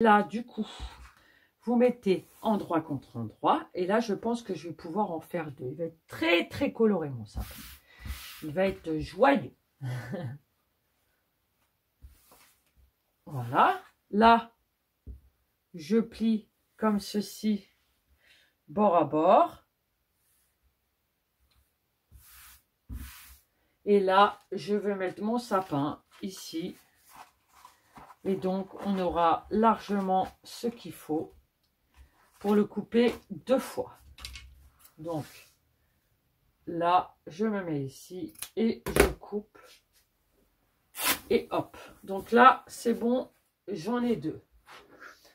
Là, du coup, vous mettez endroit contre endroit. Et là, je pense que je vais pouvoir en faire deux. Il va être très, très coloré, mon sapin. Il va être joyeux. Voilà. Là, je plie comme ceci, bord à bord. Et là, je vais mettre mon sapin ici. Et donc, on aura largement ce qu'il faut pour le couper deux fois. Donc, là, je me mets ici et je coupe. Et hop. Donc là, c'est bon, j'en ai deux.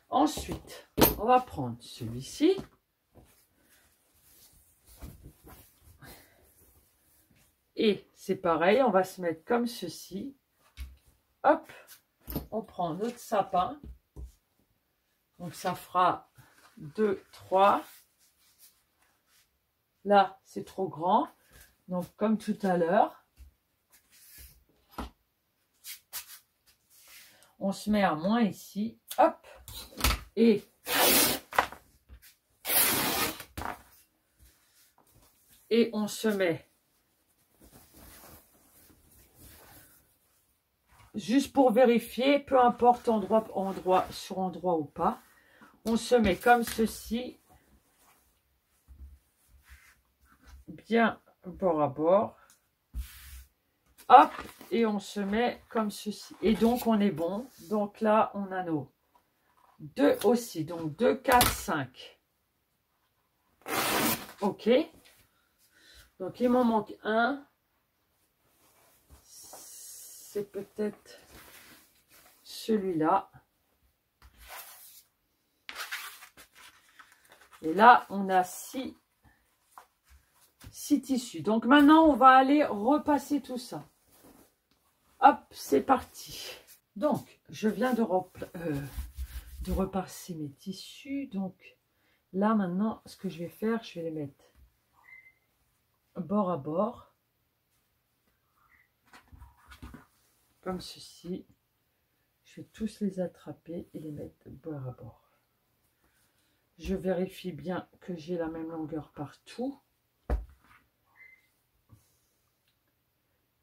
Ensuite, on va prendre celui-ci. Et c'est pareil, on va se mettre comme ceci. Hop, on prend notre sapin. Donc ça fera 2, 3. Là, c'est trop grand. Donc comme tout à l'heure, on se met à moins ici. Hop, et on se met juste pour vérifier, peu importe endroit sur endroit ou pas, on se met comme ceci, bien bord à bord. Hop, et on se met comme ceci. Et donc, on est bon. Donc là, on a nos deux aussi. Donc, 2, 4, 5. OK. Donc, il m'en manque un. C'est peut-être celui-là. Et là, on a 6 tissus. Donc, maintenant, on va aller repasser tout ça. Hop, c'est parti. Donc, je viens de repasser mes tissus. Donc, là, maintenant, ce que je vais faire, je vais les mettre bord à bord. Comme ceci. Je vais tous les attraper et les mettre bord à bord. Je vérifie bien que j'ai la même longueur partout.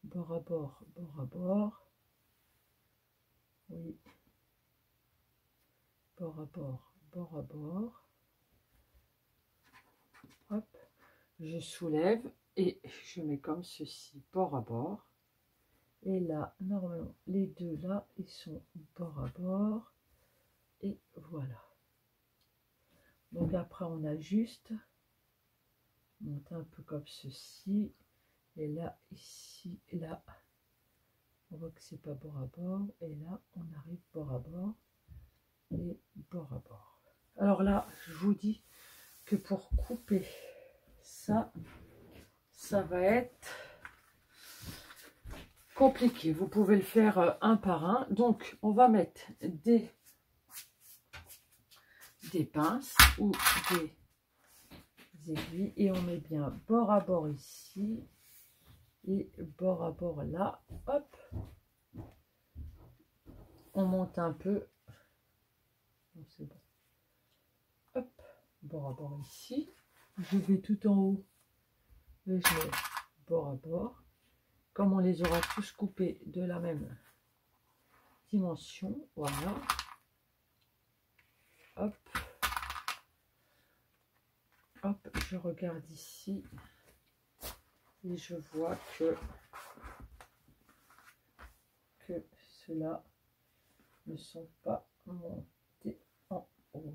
Bord à bord, bord à bord. Oui. Bord à bord, bord à bord. Hop. Je soulève et je mets comme ceci, bord à bord. Et là, normalement, les deux là, ils sont bord à bord. Et voilà. Donc après, on ajuste. On monte un peu comme ceci. Et là, ici, et là, on voit que c'est pas bord à bord. Et là, on arrive bord à bord. Et bord à bord. Alors là, je vous dis que pour couper ça, ça va être compliqué. Vous pouvez le faire un par un. Donc, on va mettre des pinces ou des aiguilles et on met bien bord à bord ici et bord à bord là. Hop, on monte un peu. C'est bon. Hop, bord à bord ici. Je vais tout en haut et je mets bord à bord. Comme on les aura tous coupés de la même dimension, voilà. Hop, hop, je regarde ici et je vois que ceux-là ne sont pas montés en haut.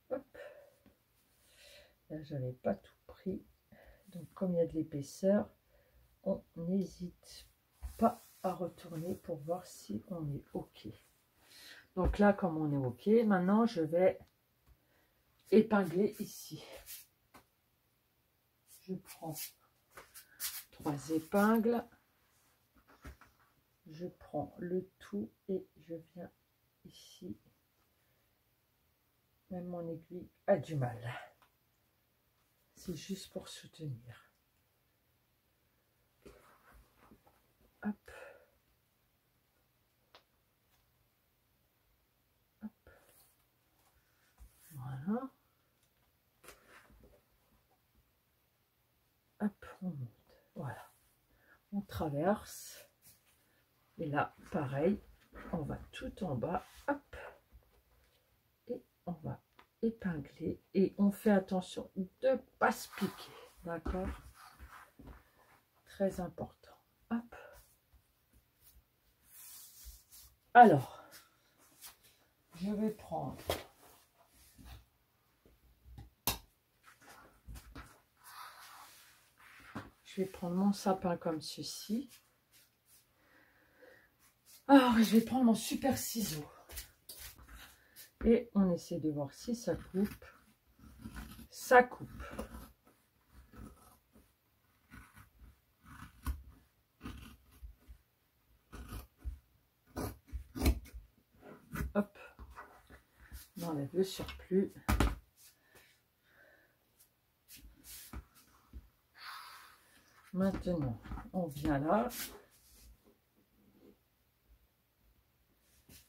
Hop, là j'avais pas tout pris, donc comme il y a de l'épaisseur, on n'hésite pas à retourner pour voir si on est OK. Donc là, comme on est OK, maintenant je vais épingler ici. Je prends 3 épingles. Je prends le tout et je viens ici. Même mon aiguille a du mal. C'est juste pour soutenir. Hop. Hop. on monte, voilà, on traverse, et là pareil, on va tout en bas, hop, et on va épingler, et on fait attention de ne pas se piquer, d'accord, très important, hop. Alors, je vais prendre mon sapin comme ceci. Alors, je vais prendre mon super ciseau. Et on essaie de voir si ça coupe. Ça coupe. Hop. On enlève le surplus. Maintenant, on vient là.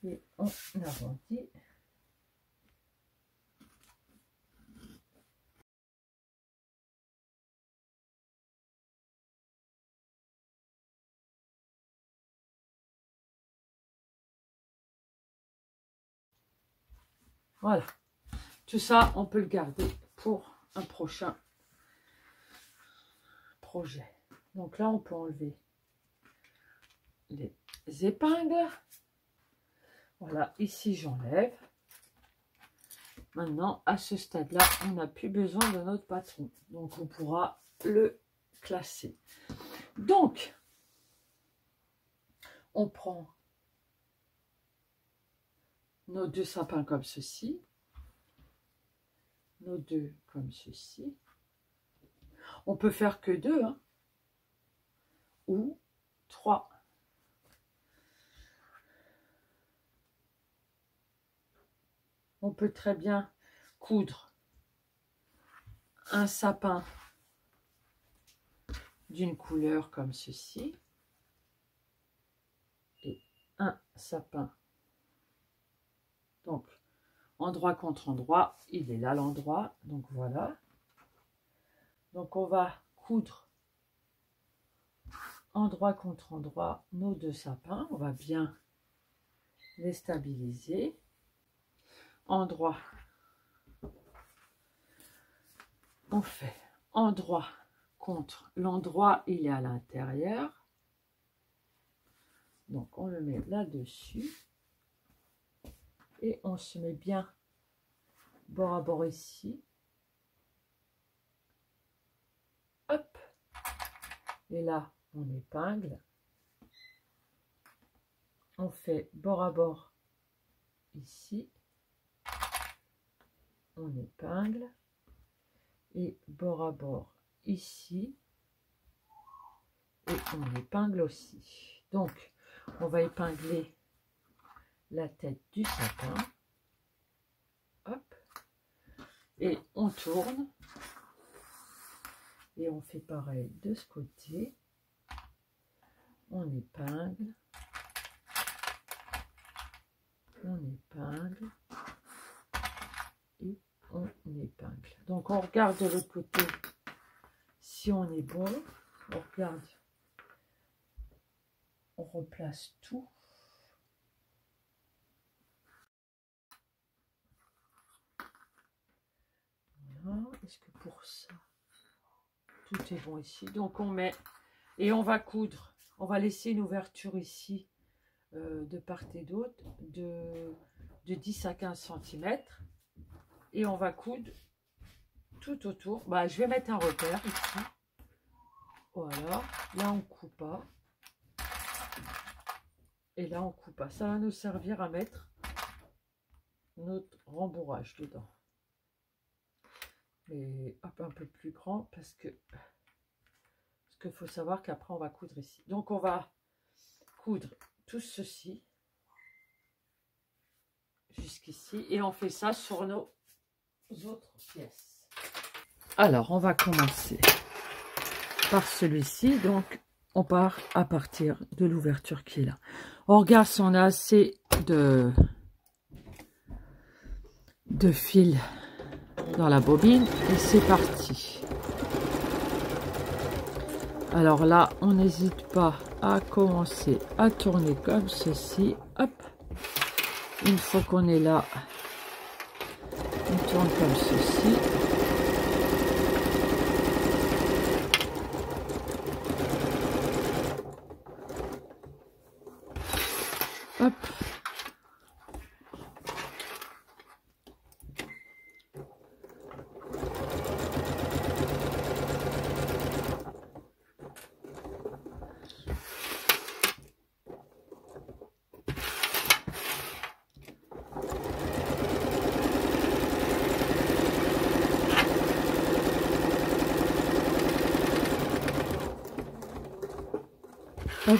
Et on arrondit. Voilà. Tout ça, on peut le garder pour un prochain projet. Donc là, on peut enlever les épingles. Voilà, ici, j'enlève. Maintenant, à ce stade-là, on n'a plus besoin de notre patron. Donc, on pourra le classer. Donc, on prend nos deux sapins comme ceci. Nos deux comme ceci. On peut faire que deux, hein, ou trois. On peut très bien coudre un sapin d'une couleur comme ceci et un sapin. Donc, endroit contre endroit, il est là l'endroit, donc voilà. Donc, on va coudre endroit contre endroit nos deux sapins. On va bien les stabiliser. Endroit, on fait endroit contre l'endroit, il est à l'intérieur. Donc, on le met là-dessus. Et on se met bien bord à bord ici. Hop. Et là, on épingle. On fait bord à bord ici. On épingle. Et bord à bord ici. Et on épingle aussi. Donc, on va épingler la tête du sapin. Hop. Et on tourne. Et on fait pareil de ce côté. On épingle. On épingle. Et on épingle. Donc on regarde de l'autre côté si on est bon. On regarde. On replace tout. Voilà. Est-ce que pour ça, tout est bon ici? Donc on met et on va coudre. On va laisser une ouverture ici de part et d'autre de 10 à 15 cm. Et on va coudre tout autour. Bah, je vais mettre un repère ici. Voilà. Là, on coupe pas. Et là, on coupe pas. Ça va nous servir à mettre notre rembourrage dedans. Mais hop, un peu plus grand parce qu'il faut savoir qu'après, on va coudre ici. Donc, on va coudre tout ceci jusqu'ici. Et on fait ça sur nos autres pièces. Alors, on va commencer par celui-ci. Donc, on part à partir de l'ouverture qui est là. On regarde si on a assez de fil dans la bobine. Et c'est parti. Alors là, on n'hésite pas à commencer à tourner comme ceci. Hop. Une fois qu'on est là, on tourne comme ceci. Hop. Hop.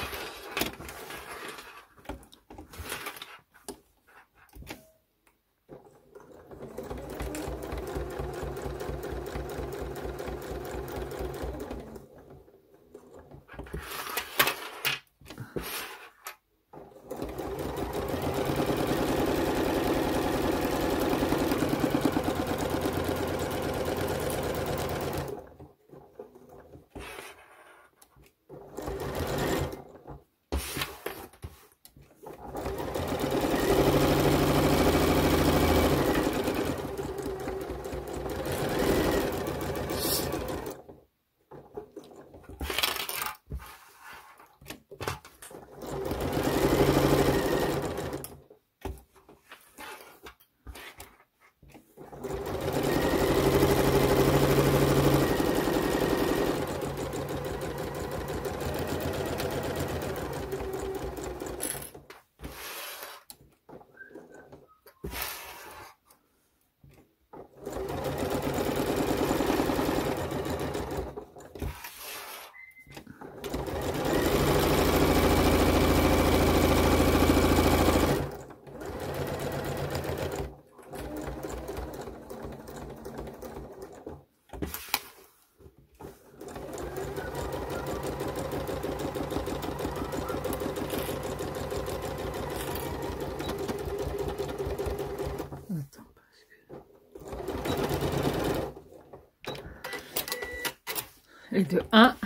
Et de 1.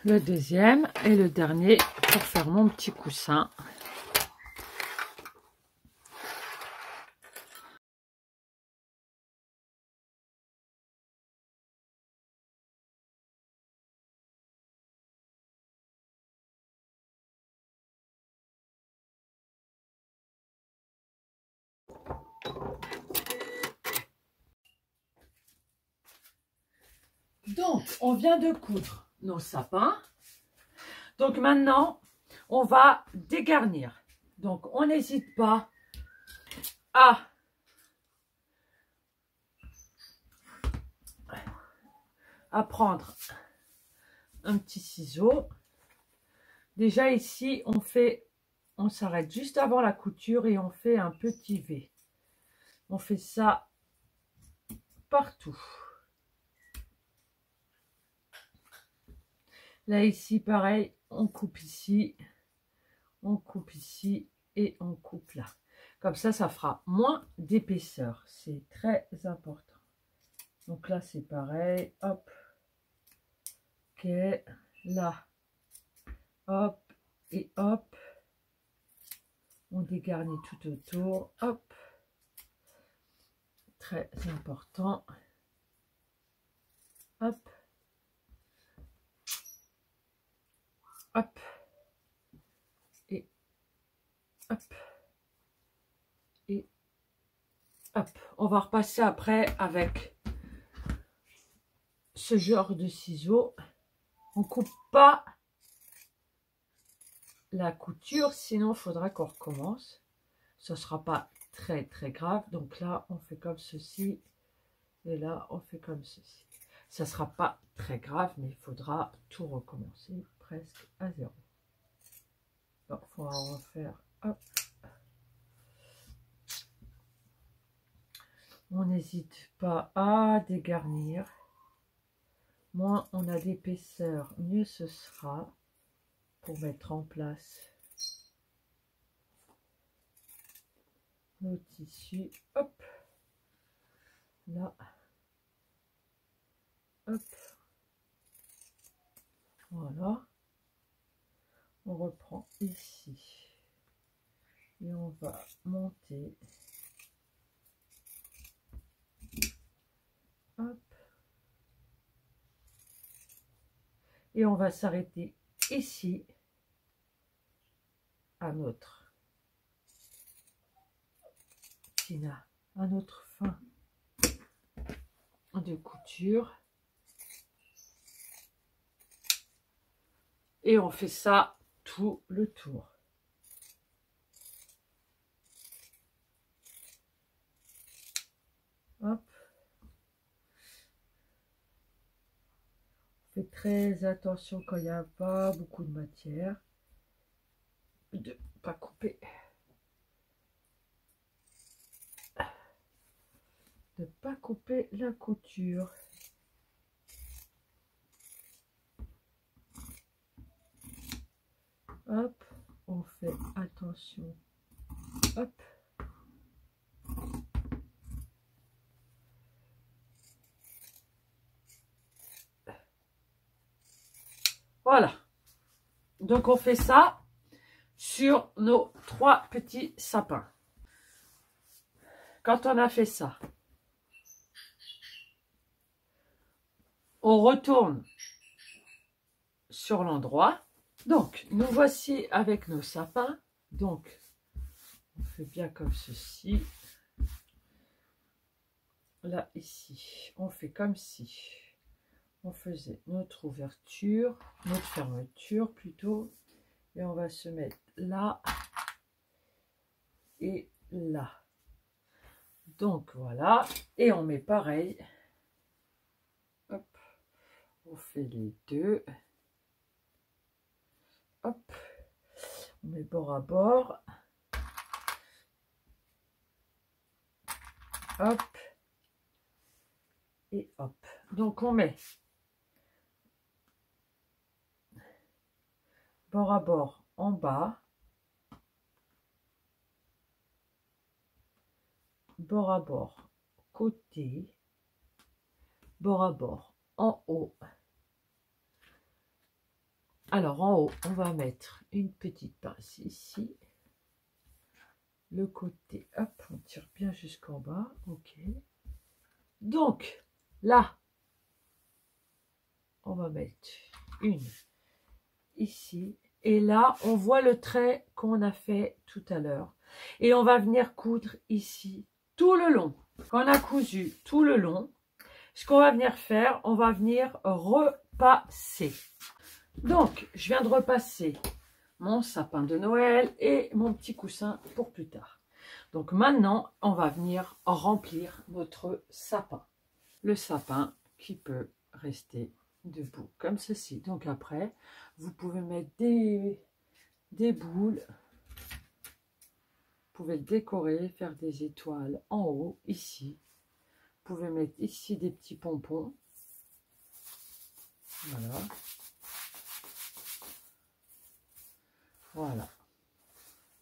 Le deuxième et le dernier pour faire mon petit coussin. Donc, on vient de coudre nos sapins. Donc maintenant, on va dégarnir. Donc, on n'hésite pas à prendre un petit ciseau. Déjà ici, on s'arrête juste avant la couture et on fait un petit V. On fait ça partout. Là, ici, pareil, on coupe ici et on coupe là. Comme ça fera moins d'épaisseur. C'est très important. Donc là, c'est pareil. Hop. Ok. Là. Hop. Et hop. On dégarnit tout autour. Hop. Très important. Hop. Hop. Et hop. Et hop. On va repasser après avec ce genre de ciseaux. On coupe pas la couture, sinon il faudra qu'on recommence. Ce sera pas très grave. Donc là, on fait comme ceci. Et là, on fait comme ceci. Ça sera pas très grave, mais il faudra tout recommencer presque à zéro. Donc, il faudra refaire. Hop. On n'hésite pas à dégarnir. Moins on a d'épaisseur, mieux ce sera pour mettre en place nos tissus. Hop, là, hop, voilà. On reprend ici et on va monter. Hop. Et on va s'arrêter ici à notre à notre fin de couture. Et on fait ça tout le tour. Hop. Faites très attention quand il n'y a pas beaucoup de matière, de pas couper, la couture. Hop, on fait attention. Hop. Voilà. Donc on fait ça sur nos 3 petits sapins. Quand on a fait ça, on retourne sur l'endroit. Donc, nous voici avec nos sapins. Donc, on fait bien comme ceci. Là, ici, on fait comme si on faisait notre ouverture, notre fermeture plutôt. Et on va se mettre là et là. Donc, voilà. Et on met pareil. Hop. On fait les deux. Hop. On met bord à bord. Hop. Et hop. Donc, on met bord à bord en bas. Bord à bord côté. Bord à bord en haut. Alors, en haut, on va mettre une petite pince ici. Le côté, hop, on tire bien jusqu'en bas. Ok. Donc, là, on va mettre une ici. Et là, on voit le trait qu'on a fait tout à l'heure. Et on va venir coudre ici tout le long. Quand on a cousu tout le long, ce qu'on va venir faire, on va venir repasser. Donc, je viens de repasser mon sapin de Noël et mon petit coussin pour plus tard. Donc maintenant, on va venir remplir notre sapin. Le sapin qui peut rester debout comme ceci. Donc après, vous pouvez mettre des boules. Vous pouvez le décorer, faire des étoiles en haut, ici. Vous pouvez mettre ici des petits pompons. Voilà. Voilà.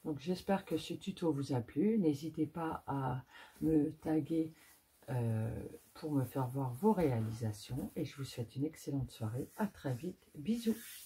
Donc j'espère que ce tuto vous a plu. N'hésitez pas à me taguer pour me faire voir vos réalisations. Et je vous souhaite une excellente soirée. À très vite. Bisous.